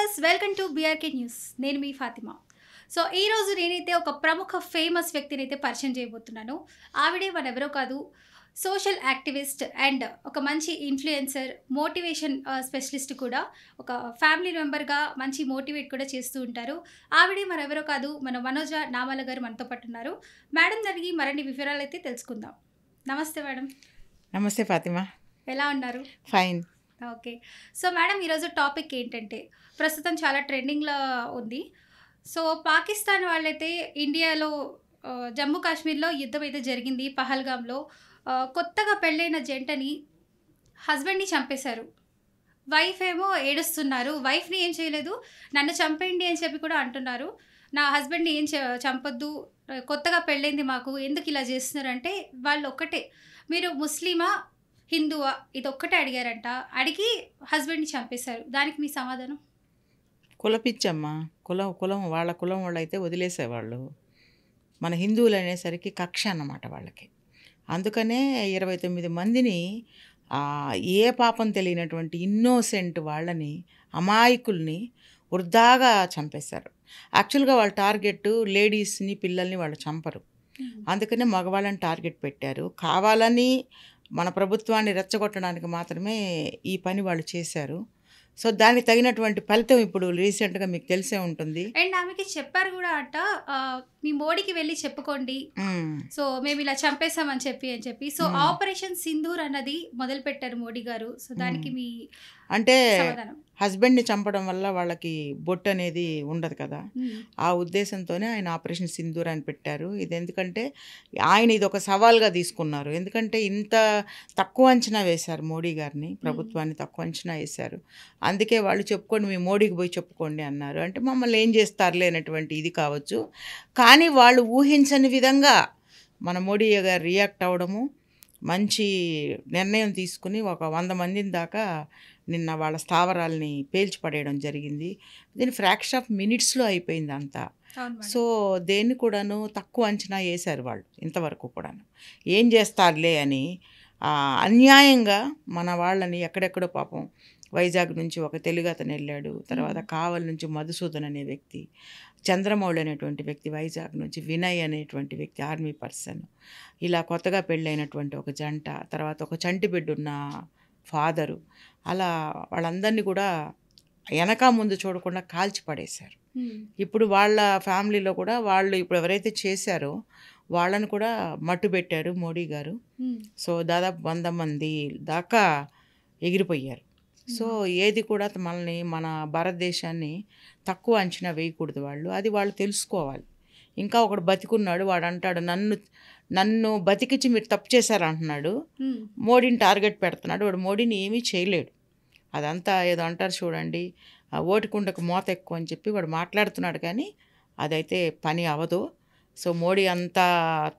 Viewers welcome to BRK news. నేను మీ Fatima. So ఈరోజు నేనైతే ఒక ప్రముఖ ఫేమస్ వ్యక్తిని అయితే పరిచయం చేయబోతున్నాను. ఆవిడే మనెవరో కాదు, సోషల్ యాక్టివిస్ట్ అండ్ ఒక మంచి ఇన్ఫ్లుయెన్సర్, మోటివేషన్ స్పెషలిస్ట్ కూడా. ఒక ఫ్యామిలీ మెంబర్గా మంచి మోటివేట్ కూడా చేస్తూ ఉంటారు. ఆవిడే మరెవరో కాదు, మన మనోజ నామాల గారు మనతో పాటు ఉన్నారు. మేడం జరిగి మరిన్ని వివరాలు అయితే తెలుసుకుందాం. నమస్తే మేడం. నమస్తే ఫాతిమా. ఎలా ఉన్నారు? ఫైన్. ఓకే. సో మేడం, ఈరోజు టాపిక్ ఏంటంటే, ప్రస్తుతం చాలా ట్రెండింగ్లో ఉంది. సో పాకిస్తాన్ వాళ్ళైతే ఇండియాలో జమ్మూ కాశ్మీర్లో యుద్ధం అయితే జరిగింది పహల్గామ్లో. కొత్తగా పెళ్ళైన జంటని, హస్బెండ్ని చంపేశారు. వైఫ్ ఏమో ఏడుస్తున్నారు. వైఫ్ని ఏం చేయలేదు, నన్ను చంపేయండి అని చెప్పి కూడా అంటున్నారు. నా హస్బెండ్ని ఏం చంపొద్దు, కొత్తగా పెళ్ళైంది మాకు, ఎందుకు ఇలా చేస్తున్నారు అంటే, వాళ్ళు ఒక్కటే, మీరు ముస్లిమా హిందువా ఇది ఒక్కటే అడిగారంట. అడిగి హస్బెండ్ని చంపేశారు. దానికి మీ సమాధానం? కులపిచ్చమ్మా. కులం వాళ్ళ కులం వాళ్ళు అయితే వదిలేసేవాళ్ళు. మన హిందువులు అనేసరికి కక్ష అన్నమాట వాళ్ళకి. అందుకనే 29 మందిని ఏ పాపం తెలియనటువంటి ఇన్నోసెంట్ వాళ్ళని, అమాయకుల్ని వృధాగా చంపేశారు. యాక్చువల్గా వాళ్ళ టార్గెట్ లేడీస్ని, పిల్లల్ని వాళ్ళు చంపరు. అందుకనే మగవాళ్ళని టార్గెట్ పెట్టారు. కావాలని మన ప్రభుత్వాన్ని రెచ్చగొట్టడానికి మాత్రమే ఈ పని వాళ్ళు చేశారు. సో దానికి తగినటువంటి ఫలితం ఇప్పుడు రీసెంట్గా మీకు తెలిసే ఉంటుంది. అండ్ ఆమెకి చెప్పారు కూడా అంట, మీ మోడీకి వెళ్ళి చెప్పుకోండి, సో మేము ఇలా చంపేశామని చెప్పి. సో ఆపరేషన్ సింధూర్ అన్నది మొదలు పెట్టారు మోడీ గారు. సో దానికి మీ అంటే హస్బెండ్ని చంపడం వల్ల వాళ్ళకి బొట్టు అనేది ఉండదు కదా, ఆ ఉద్దేశంతోనే ఆయన ఆపరేషన్ సింధూర్ అని పెట్టారు. ఇది ఎందుకంటే ఆయన ఇది ఒక సవాల్గా తీసుకున్నారు. ఎందుకంటే ఇంత తక్కువ అంచనా వేశారు మోడీ గారిని, ప్రభుత్వాన్ని తక్కువ అంచనా వేశారు. అందుకే వాళ్ళు చెప్పుకోండి, మీ మోడీకి పోయి చెప్పుకోండి అన్నారు. అంటే మమ్మల్ని ఏం చేస్తారులే అనేటువంటి ఇది కావచ్చు. కానీ వాళ్ళు ఊహించని విధంగా మన మోడీ గారు రియాక్ట్ అవ్వడము, మంచి నిర్ణయం తీసుకుని ఒక 100 మందిని దాకా నిన్న వాళ్ళ స్థావరాలని పేల్చిపడేయడం జరిగింది. దీని ఫ్రాక్షన్ ఆఫ్ మినిట్స్లో అయిపోయింది అంతా. సో దేన్ని కూడాను తక్కువ అంచనా వేశారు వాళ్ళు ఇంతవరకు కూడాను. ఏం చేస్తారులే అని అన్యాయంగా మన వాళ్ళని ఎక్కడెక్కడో పాపం వైజాగ్ నుంచి ఒక తెలుగు అతను వెళ్ళాడు, తర్వాత కావల్ నుంచి మధుసూదన్ అనే వ్యక్తి, చంద్రమౌళి అనేటువంటి వ్యక్తి వైజాగ్ నుంచి, వినయ్ అనేటువంటి వ్యక్తి ఆర్మీ పర్సన్, ఇలా కొత్తగా పెళ్ళైనటువంటి ఒక జంట, తర్వాత ఒక చంటి బిడ్డ ఉన్న ఫాదరు, అలా వాళ్ళందరినీ కూడా వెనక ముందు చూడకుండా కాల్చి పడేశారు. ఇప్పుడు వాళ్ళ ఫ్యామిలీలో కూడా వాళ్ళు ఇప్పుడు ఎవరైతే చేశారో వాళ్ళని కూడా మట్టు పెట్టారు మోడీ గారు. సో దాదాపు 100 మంది దాకా ఎగిరిపోయారు. సో ఏది కూడా మనల్ని, మన భారతదేశాన్ని తక్కువ అంచనా వేయకూడదు వాళ్ళు. అది వాళ్ళు తెలుసుకోవాలి. ఇంకా ఒకడు బతికున్నాడు, వాడు అంటాడు నన్ను బతికించి మీరు తప్పు చేశారు అంటున్నాడు, మోడీని టార్గెట్ పెడుతున్నాడు. వాడు మోడీని ఏమీ చేయలేడు. అదంతా ఏదో అంటారు చూడండి, ఓటికుండకు మోత ఎక్కువ అని చెప్పి వాడు మాట్లాడుతున్నాడు, కానీ అదైతే పని అవ్వదు. సో మోడీ అంత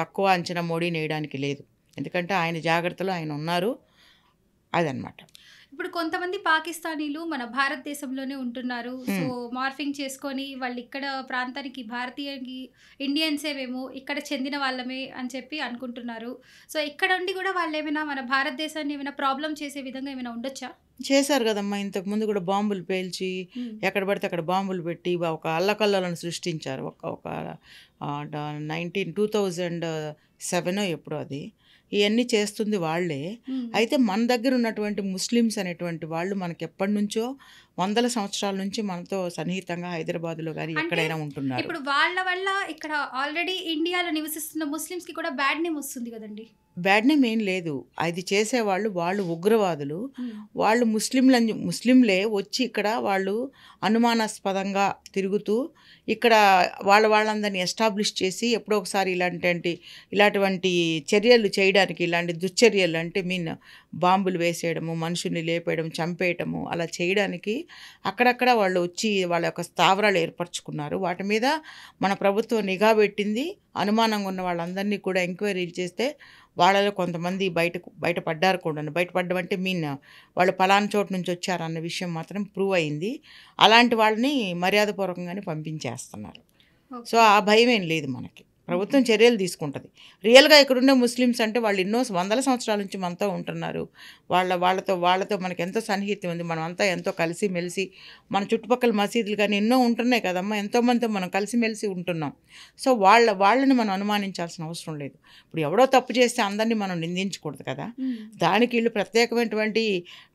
తక్కువ అంచనా మోడీని వేయడానికి లేదు. ఎందుకంటే ఆయన జాగ్రత్తలో ఆయన ఉన్నారు. అదనమాట. ఇప్పుడు కొంతమంది పాకిస్తానీలు మన భారతదేశంలోనే ఉంటున్నారు. సో మార్ఫింగ్ చేసుకొని వాళ్ళు ఇక్కడ ప్రాంతానికి భారతీయకి ఇండియన్సేమేమో ఇక్కడ చెందిన వాళ్ళమే అని చెప్పి అనుకుంటున్నారు. సో ఇక్కడ ఉండి కూడా వాళ్ళు ఏమైనా మన భారతదేశాన్ని ఏమైనా ప్రాబ్లం చేసే విధంగా ఏమైనా ఉండొచ్చా? చేశారు కదమ్మా, ఇంతకుముందు కూడా బాంబులు పేల్చి ఎక్కడ పడితే అక్కడ బాంబులు పెట్టి ఒక అల్లకల్లోలను సృష్టించారు. ఒక 2007 ఎప్పుడో అది. ఇవన్నీ చేస్తుంది వాళ్ళే. అయితే మన దగ్గర ఉన్నటువంటి ముస్లిమ్స్ అనేటువంటి వాళ్ళు మనకి ఎప్పటి నుంచో 100 సంవత్సరాల నుంచి మనతో సన్నిహితంగా హైదరాబాద్లో కానీ ఎక్కడైనా ఉంటున్నారు. ఇప్పుడు వాళ్ళ వల్ల ఇక్కడ ఆల్రెడీ ఇండియాలో నివసిస్తున్న ముస్లిమ్స్కి కూడా బ్యాడ్ నేమ్ వస్తుంది కదండి. బ్యాడ్ నేమ్ ఏం లేదు. అది చేసేవాళ్ళు వాళ్ళు ఉగ్రవాదులు. వాళ్ళు ముస్లింలే వచ్చి ఇక్కడ వాళ్ళు అనుమానాస్పదంగా తిరుగుతూ ఇక్కడ వాళ్ళందరినీ ఎస్టాబ్లిష్ చేసి ఎప్పుడో ఒకసారి ఇలాంటి చర్యలు చేయడానికి, ఇలాంటి దుశ్చర్యలు అంటే బాంబులు వేసేయడము, మనుషుల్ని లేపేయడం, చంపేయటము అలా చేయడానికి అక్కడక్కడ వాళ్ళు వచ్చి వాళ్ళ యొక్క స్థావరాలు ఏర్పరచుకున్నారు. వాటి మీద మన ప్రభుత్వం నిఘా పెట్టింది. అనుమానంగా ఉన్న వాళ్ళందరినీ కూడా ఎంక్వైరీలు చేస్తే వాళ్ళలో కొంతమంది బయటపడ్డారు కూడా. బయటపడ్డం అంటే వాళ్ళు పలానా చోటు నుంచి వచ్చారన్న విషయం మాత్రం ప్రూవ్ అయింది. అలాంటి వాళ్ళని మర్యాదపూర్వకంగానే పంపించేస్తున్నారు. సో ఆ భయం ఏం లేదు మనకి. ప్రభుత్వం చర్యలు తీసుకుంటుంది. రియల్గా ఇక్కడుండే ముస్లిమ్స్ అంటే వాళ్ళు ఎన్నో వందల సంవత్సరాల నుంచి మనతో ఉంటున్నారు. వాళ్ళతో మనకి ఎంతో సన్నిహిత్యం ఉంది. మనం అంతా ఎంతో కలిసిమెలిసి మన చుట్టుపక్కల మసీదులు కానీ ఎన్నో ఉంటున్నాయి కదమ్మా, ఎంతోమందితో మనం కలిసిమెలిసి ఉంటున్నాం. సో వాళ్ళని మనం అనుమానించాల్సిన అవసరం లేదు. ఇప్పుడు ఎవడో తప్పు చేస్తే అందరినీ మనం నిందించకూడదు కదా. దానికి వీళ్ళు ప్రత్యేకమైనటువంటి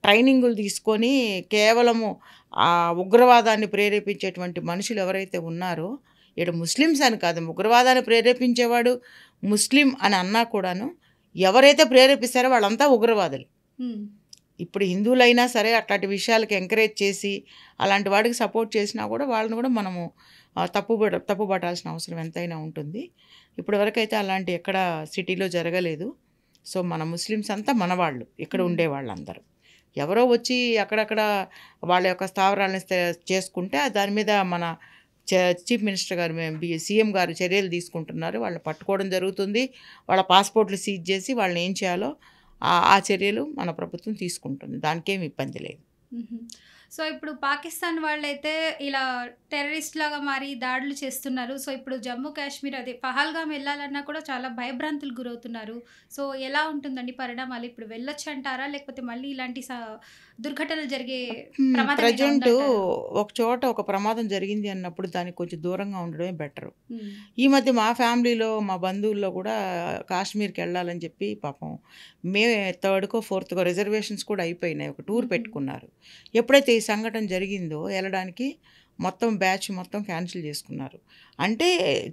ట్రైనింగులు తీసుకొని కేవలము ఆ ఉగ్రవాదాన్ని ప్రేరేపించేటువంటి మనుషులు ఎవరైతే ఉన్నారో, ఇక్కడ ముస్లిమ్స్ అని కాదు, ఉగ్రవాదాన్ని ప్రేరేపించేవాడు ముస్లిం అని అన్నా కూడాను ఎవరైతే ప్రేరేపిస్తారో వాళ్ళంతా ఉగ్రవాదులు. ఇప్పుడు హిందువులైనా సరే అట్లాంటి విషయాలకి ఎంకరేజ్ చేసి అలాంటి వాడికి సపోర్ట్ చేసినా కూడా వాళ్ళని కూడా మనము తప్పుపట్టాల్సిన అవసరం ఎంతైనా ఉంటుంది. ఇప్పటివరకైతే అలాంటి ఎక్కడ సిటీలో జరగలేదు. సో మన ముస్లిమ్స్ అంతా మనవాళ్ళు, ఇక్కడ ఉండే వాళ్ళందరూ. ఎవరో వచ్చి అక్కడక్కడ వాళ్ళ యొక్క స్థావరాలను చేసుకుంటే దాని మీద మన చీఫ్ మినిస్టర్ గారు, సీఎం గారు చర్యలు తీసుకుంటున్నారు. వాళ్ళని పట్టుకోవడం జరుగుతుంది. వాళ్ళ పాస్పోర్ట్లు సీజ్ చేసి వాళ్ళని ఏం చేయాలో ఆ చర్యలు మన ప్రభుత్వం తీసుకుంటుంది. దానికేం ఇబ్బంది లేదు. సో ఇప్పుడు పాకిస్తాన్ వాళ్ళైతే ఇలా టెర్రరిస్ట్ లాగా మారి దాడులు చేస్తున్నారు. సో ఇప్పుడు జమ్మూ కాశ్మీర్ అదే పహల్గామ్ వెళ్ళాలన్నా కూడా చాలా భయభ్రాంతులు గురవుతున్నారు. సో ఎలా ఉంటుందండి పరిణామాలు? ఇప్పుడు వెళ్ళొచ్చు అంటారా, లేకపోతే మళ్ళీ ఇలాంటి దుర్ఘటనలు జరిగే ప్రమాదం ప్రజెంట్ ఒక చోట ఒక ప్రమాదం జరిగింది అన్నప్పుడు దానికి కొంచెం దూరంగా ఉండడమే బెటరు. ఈ మధ్య మా ఫ్యామిలీలో మా బంధువుల్లో కూడా కాశ్మీర్కి వెళ్ళాలని చెప్పి పాపం మే 3rd, 4th రిజర్వేషన్స్ కూడా అయిపోయినాయి. ఒక టూర్ పెట్టుకున్నారు. ఎప్పుడైతే ఈ సంఘటన జరిగిందో వెళ్ళడానికి మొత్తం బ్యాచ్ మొత్తం క్యాన్సిల్ చేసుకున్నారు. అంటే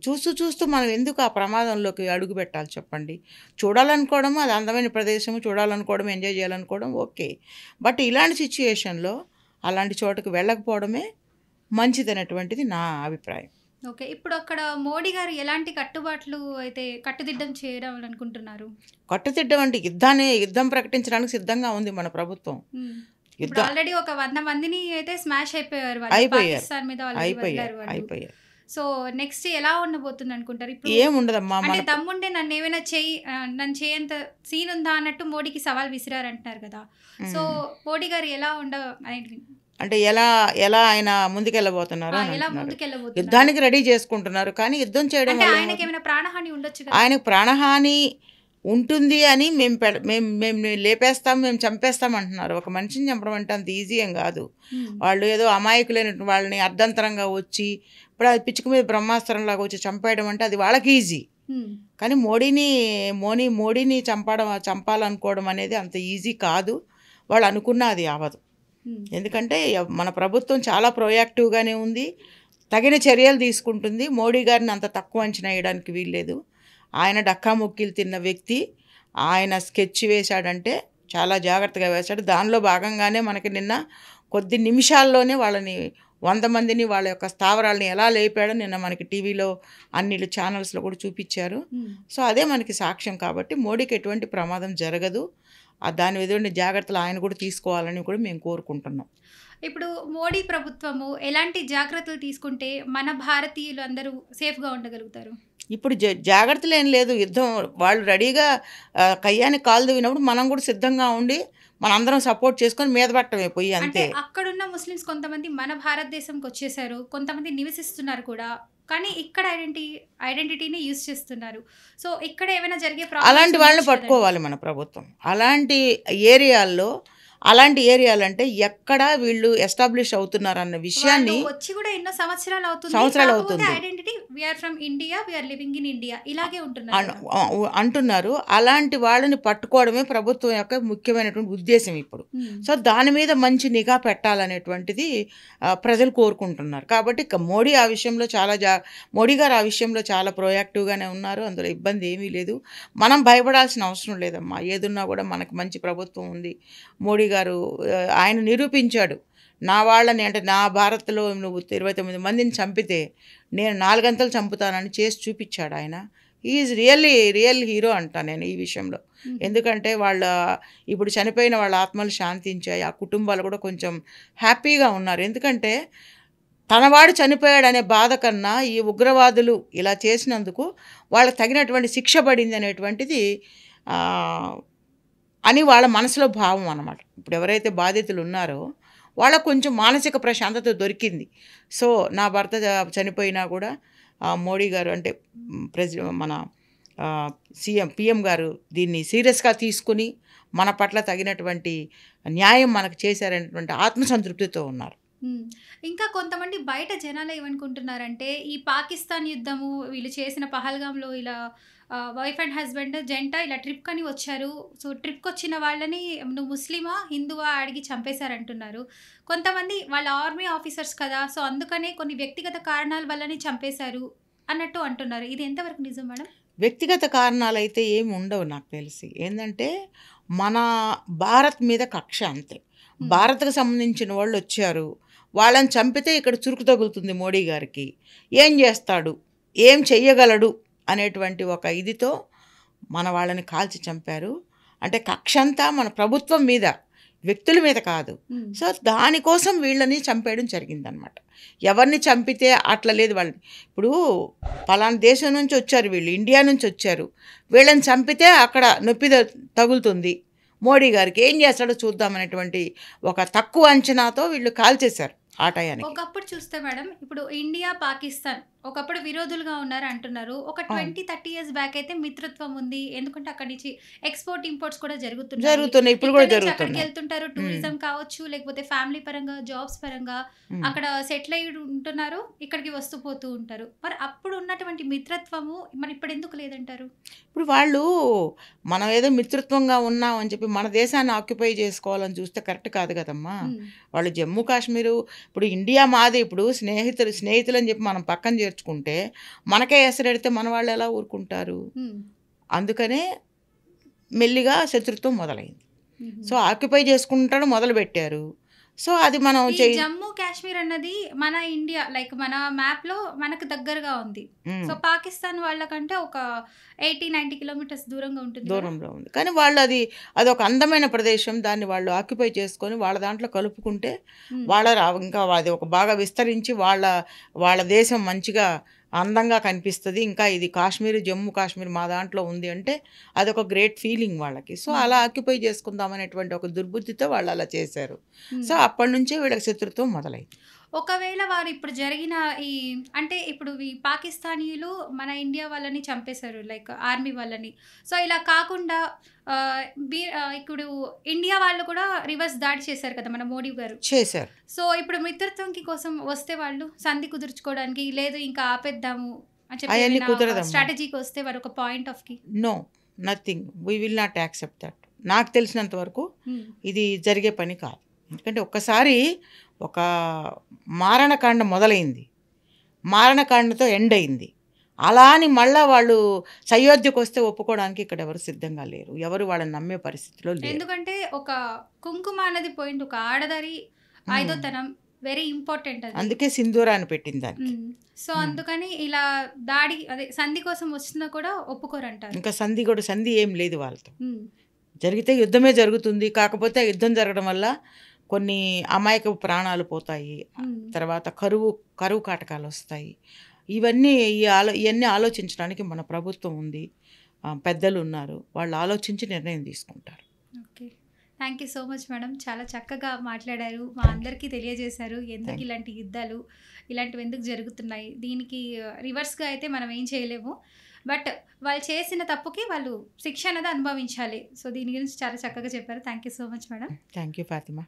చూస్తూ మనం ఎందుకు ఆ ప్రమాదంలోకి అడుగు పెట్టాలి చెప్పండి? చూడాలనుకోవడం, అది అందమైన ప్రదేశం, చూడాలనుకోవడం, ఎంజాయ్ చేయాలనుకోవడం ఓకే. బట్ ఇలాంటి సిచ్యుయేషన్లో అలాంటి చోటుకు వెళ్ళకపోవడమే మంచిదనేటువంటిది నా అభిప్రాయం. ఓకే. ఇప్పుడు అక్కడ మోడీ గారు ఎలాంటి కట్టుబాట్లు అయితే కట్టుదిట్టం చేయడం అనుకుంటున్నారు? కట్టుదిట్టం అంటే యుద్ధం ప్రకటించడానికి సిద్ధంగా ఉంది మన ప్రభుత్వం. ఆల్రెడీ ఒక 100 మందిని అయితే స్మాష్ అయిపోయారు పాకిస్తాన్ మీద. అయిపోయారు. సో నెక్స్ట్ ఎలా ఉండబోతుంది అనుకుంటారు? ఇప్పుడు ఏముండదమ్మా, అంటే దమ్ముండే నన్ను ఏమైనా నన్ను చేయంత సీన్ ఉందా అన్నట్టు మోడీకి సవాల్ విసిరారు అంటున్నారు కదా. సో మోడీ గారు ఎలా అంటే ఎలా ఆయన ముందుకెళ్ళబోతున్నారు? యుద్ధానికి రెడీ చేసుకుంటున్నారు. కానీ యుద్ధం చేయడం ఆయనకి ఏమైనా ప్రాణహాని ఉండొచ్చు కదా. ఆయనకు ప్రాణహాని ఉంటుంది అని మేము లేపేస్తాం, మేము చంపేస్తాం అంటున్నారు. ఒక మనిషిని చంపడం అంటే అంత ఈజీ ఏం కాదు. వాళ్ళు ఏదో అమాయకులైన వాళ్ళని అర్ధంతరంగా వచ్చి ఇప్పుడు అది పిచ్చుక మీద బ్రహ్మాస్త్రంలాగా వచ్చి చంపేయడం అంటే అది వాళ్ళకి ఈజీ. కానీ మోడీని చంపాలనుకోవడం అనేది అంత ఈజీ కాదు. వాళ్ళు అనుకున్నా అది అవ్వదు. ఎందుకంటే మన ప్రభుత్వం చాలా ప్రొయాక్టివ్గానే ఉంది, తగిన చర్యలు తీసుకుంటుంది. మోడీ గారిని అంత తక్కువ అంచనా వేయడానికి వీల్లేదు. ఆయన డక్కా ముక్కీలు తిన్న వ్యక్తి. ఆయన స్కెచ్ వేశాడంటే చాలా జాగ్రత్తగా వేశాడు. దానిలో భాగంగానే మనకి నిన్న కొద్ది నిమిషాల్లోనే వాళ్ళని 100 మందిని వాళ్ళ యొక్క స్థావరాలని ఎలా లేపాడో నిన్న మనకి టీవీలో అన్ని ఛానల్స్లో కూడా చూపించారు. సో అదే మనకి సాక్ష్యం. కాబట్టి మోడీకి ఎటువంటి ప్రమాదం జరగదు. దాని ఎదుటి జాగ్రత్తలు ఆయన కూడా తీసుకోవాలని కూడా మేము కోరుకుంటున్నాం. ఇప్పుడు మోడీ ప్రభుత్వము ఎలాంటి జాగ్రత్తలు తీసుకుంటే మన భారతీయులు అందరూ సేఫ్గా ఉండగలుగుతారు? ఇప్పుడు జాగ్రత్తలు ఏం లేదు. యుద్ధం వాళ్ళు రెడీగా కయ్యానికి కాలు దువ్వినప్పుడు మనం కూడా సిద్ధంగా ఉండి మనందరం సపోర్ట్ చేసుకొని మీద పట్టమే పోయి అంతే. అక్కడున్న ముస్లిమ్స్ కొంతమంది మన భారతదేశంకి వచ్చేసారు, కొంతమంది నివసిస్తున్నారు కూడా, కానీ ఇక్కడ ఐడెంటిటీని యూజ్ చేస్తున్నారు. సో ఇక్కడ ఏమైనా జరిగే అలాంటి వాళ్ళని పట్టుకోవాలి మన ప్రభుత్వం. అలాంటి ఏరియాలంటే ఎక్కడ వీళ్ళు ఎస్టాబ్లిష్ అవుతున్నారు అన్న విషయాన్ని వచ్చి కూడా ఎన్నో సంవత్సరాలు అవుతుంది. Identity we are from India, we are living in India ఇలాగే అంటున్నారు. అలాంటి వాళ్ళని పట్టుకోవడమే ప్రభుత్వం యొక్క ముఖ్యమైనటువంటి ఉద్దేశం ఇప్పుడు. సో దాని మీద మంచి నిఘా పెట్టాలనేటువంటిది ప్రజలు కోరుకుంటున్నారు. కాబట్టి మోడీ గారు ఆ విషయంలో చాలా ప్రొయాక్టివ్గానే ఉన్నారు. అందులో ఇబ్బంది ఏమీ లేదు. మనం భయపడాల్సిన అవసరం లేదమ్మా. ఏదున్నా కూడా మనకు మంచి ప్రభుత్వం ఉంది. మోడీ గారు ఆయన నిరూపించాడు. నా వాళ్ళని అంటే నా భారత్లో నువ్వు 29 మందిని చంపితే నేను 4 గంటలు చంపుతానని చేసి చూపించాడు ఆయన. ఈజ్ రియల్ హీరో అంటా నేను ఈ విషయంలో. ఎందుకంటే ఇప్పుడు చనిపోయిన వాళ్ళ ఆత్మలు శాంతించాయి. ఆ కుటుంబాలు కూడా కొంచెం హ్యాపీగా ఉన్నారు. ఎందుకంటే తనవాడు చనిపోయాడనే బాధ కన్నా ఈ ఉగ్రవాదులు ఇలా చేసినందుకు వాళ్ళకి తగినటువంటి శిక్ష పడింది అనేటువంటిది అని వాళ్ళ మనసులో భావం అన్నమాట. ఇప్పుడు ఎవరైతే బాధితులు ఉన్నారో వాళ్ళకు కొంచెం మానసిక ప్రశాంతత దొరికింది. సో నా భర్త చనిపోయినా కూడా మోడీ గారు అంటే మన పిఎం గారు దీన్ని సీరియస్గా తీసుకుని మన పట్ల తగినటువంటి న్యాయం మనకు చేశారనేటువంటి ఆత్మసంతృప్తితో ఉన్నారు. ఇంకా కొంతమంది బయట జనాలు ఏమనుకుంటున్నారంటే ఈ పాకిస్తాన్ యుద్ధము వీళ్ళు చేసిన పహల్గాంలో ఇలా వైఫ్ అండ్ హస్బెండ్ జంట ఇలా ట్రిప్ అని వచ్చారు. సో ట్రిప్కి వచ్చిన వాళ్ళని నువ్వు ముస్లిమా హిందువా అడిగి చంపేశారంటున్నారు. కొంతమంది వాళ్ళ ఆర్మీ ఆఫీసర్స్ కదా, సో అందుకనే కొన్ని వ్యక్తిగత కారణాల వల్లనే చంపేశారు అన్నట్టు అంటున్నారు. ఇది ఎంతవరకు నిజం మేడం? వ్యక్తిగత కారణాలు అయితే ఏమి ఉండవు నాకు తెలిసి. ఏంటంటే మన భారత్ మీద కక్ష అంతే. భారత్కు సంబంధించిన వాళ్ళు వచ్చారు, వాళ్ళని చంపితే ఇక్కడ చురుకు తగులుతుంది మోడీ గారికి, ఏం చేస్తాడు, ఏం చెయ్యగలడు అనేటువంటి ఒక ఇదితో మన వాళ్ళని కాల్చి చంపారు. అంటే కక్ష అంతా మన ప్రభుత్వం మీద, వ్యక్తుల మీద కాదు. సో దానికోసం వీళ్ళని చంపేయడం జరిగిందనమాట. ఎవరిని చంపితే అట్లా లేదు. వాళ్ళని ఇప్పుడు పలానా దేశం నుంచి వచ్చారు వీళ్ళు, ఇండియా నుంచి వచ్చారు, వీళ్ళని చంపితే అక్కడ నొప్పి తగులుతుంది మోడీ గారికి, ఏం చేస్తాడో చూద్దామనేటువంటి ఒక తక్కువ అంచనాతో వీళ్ళు కాల్చేశారు ఆ టయానికి. ఒకప్పుడు చూస్తే మేడం, ఇప్పుడు ఇండియా పాకిస్తాన్ ఒకప్పుడు విరోధులుగా ఉన్నారు అంటున్నారు. ఒక 20-30 years బ్యాక్ అయితే మిత్రత్వం ఉంది. ఎందుకంటే అక్కడి నుంచి ఎక్స్పోర్ట్ ఇంపోర్ట్స్ కూడా జరుగుతున్నాయి. ఇప్పుడు కూడా జరుగుతున్నాయి. వెళ్తుంటారు, టూరిజం కావచ్చు, లేకపోతే ఫ్యామిలీ పరంగా, జాబ్స్ పరంగా అక్కడ సెటిల్ అయ్యి ఉంటున్నారు, ఇక్కడికి వస్తూ పోతూ ఉంటారు. మరి అప్పుడు ఉన్నటువంటి మిత్రత్వము మరి ఇప్పుడు ఎందుకు లేదంటారు? ఇప్పుడు వాళ్ళు మనం ఏదో మిత్రత్వంగా ఉన్నాం అని చెప్పి మన దేశాన్ని ఆక్యుపై చేసుకోవాలని చూస్తే కరెక్ట్ కాదు కదమ్మా. వాళ్ళు జమ్మూ కాశ్మీరు, ఇప్పుడు ఇండియా మాది, ఇప్పుడు స్నేహితులు అని చెప్పి మనం పక్కన చేర్చుకుంటే మనకే ఎసరెడితే మన వాళ్ళు ఎలా ఊరుకుంటారు? అందుకనే మెల్లిగా శత్రుత్వం మొదలైంది. సో ఆక్యుపై చేసుకుంటాడు మొదలుపెట్టారు. సో అది మనం జమ్మూ కాశ్మీర్ అన్నది మన ఇండియా లైక్ మన మ్యాప్ లో మనకు దగ్గరగా ఉంది. సో పాకిస్తాన్ వాళ్ళకంటే ఒక 80-90 kilometers దూరంగా ఉంటుంది, దూరంలో ఉంది. కానీ వాళ్ళు అది ఒక అందమైన ప్రదేశం, దాన్ని వాళ్ళు ఆక్యుపై చేసుకొని వాళ్ళ దాంట్లో కలుపుకుంటే వాళ్ళ ఇంకా అది ఒక బాగా విస్తరించి వాళ్ళ దేశం మంచిగా అందంగా కనిపిస్తుంది. ఇంకా ఇది కాశ్మీర్, జమ్మూ కాశ్మీర్ మా దాంట్లో ఉంది అంటే అదొక గ్రేట్ ఫీలింగ్ వాళ్ళకి. సో అలా ఆక్యుపై చేసుకుందాం అనేటువంటి ఒక దుర్బుద్ధితో వాళ్ళు అలా చేశారు. సో అప్పటి నుంచే వీళ్ళకి శత్రుత్వం మొదలైంది. ఒకవేళ వారు ఇప్పుడు జరిగిన అంటే ఇప్పుడు ఈ పాకిస్తానీయులు మన ఇండియా వాళ్ళని చంపేశారు, లైక్ ఆర్మీ వాళ్ళని. సో ఇలా కాకుండా ఇప్పుడు ఇండియా వాళ్ళు కూడా రివర్స్ దాడి చేశారు కదా మన మోడీ గారు చేశారు. సో ఇప్పుడు మిత్రత్వంకి కోసం వస్తే వాళ్ళు సంధి కుదుర్చుకోవడానికి లేదు ఇంకా ఆపేద్దాము అని చెప్పి స్ట్రాటజీకి వస్తే వారు ఒక పాయింట్ ఆఫ్ కి no nothing, we will not accept that. నాకు తెలిసినంత వరకు ఇది జరిగే పని కాదు. ఎందుకంటే ఒక్కసారి ఒక మారణకాండ మొదలైంది, మారణకాండతో ఎండ్ అయింది. అలా అని మళ్ళీ వాళ్ళు సయోధ్యకు వస్తే ఒప్పుకోవడానికి ఇక్కడ ఎవరు సిద్ధంగా లేరు, ఎవరు వాళ్ళని నమ్మే పరిస్థితిలో లేరు. ఎందుకంటే ఒక కుంకుమ అనేది పోయింది, ఒక ఆడదారి ఐదోతనం వెరీ ఇంపార్టెంట్, అందుకే సింధూరాన్ని పెట్టింది దానికి. సో అందుకని ఇలా దాడి అదే సంధి కోసం వచ్చినా కూడా ఒప్పుకోరంటారు. ఇంకా సంధి ఏం లేదు వాళ్ళతో. జరిగితే యుద్ధమే జరుగుతుంది. కాకపోతే యుద్ధం జరగడం వల్ల కొన్ని అమాయక ప్రాణాలు పోతాయి, తర్వాత కరువు కాటకాలు వస్తాయి. ఇవన్నీ ఆలోచించడానికి మన ప్రభుత్వం ఉంది, పెద్దలు ఉన్నారు, వాళ్ళు ఆలోచించి నిర్ణయం తీసుకుంటారు. Okay, thank you so much madam. చాలా చక్కగా మాట్లాడారు, మా అందరికీ తెలియజేశారు ఎందుకు ఇలాంటి యుద్ధాలు ఇలాంటివి ఎందుకు జరుగుతున్నాయి. దీనికి రివర్స్గా అయితే మనం ఏం చేయలేము, బట్ వాళ్ళు చేసిన తప్పుకి వాళ్ళు శిక్ష అనేది అనుభవించాలి. సో దీని గురించి చాలా చక్కగా చెప్పారు. Thank you so much madam. Thank you Fatima.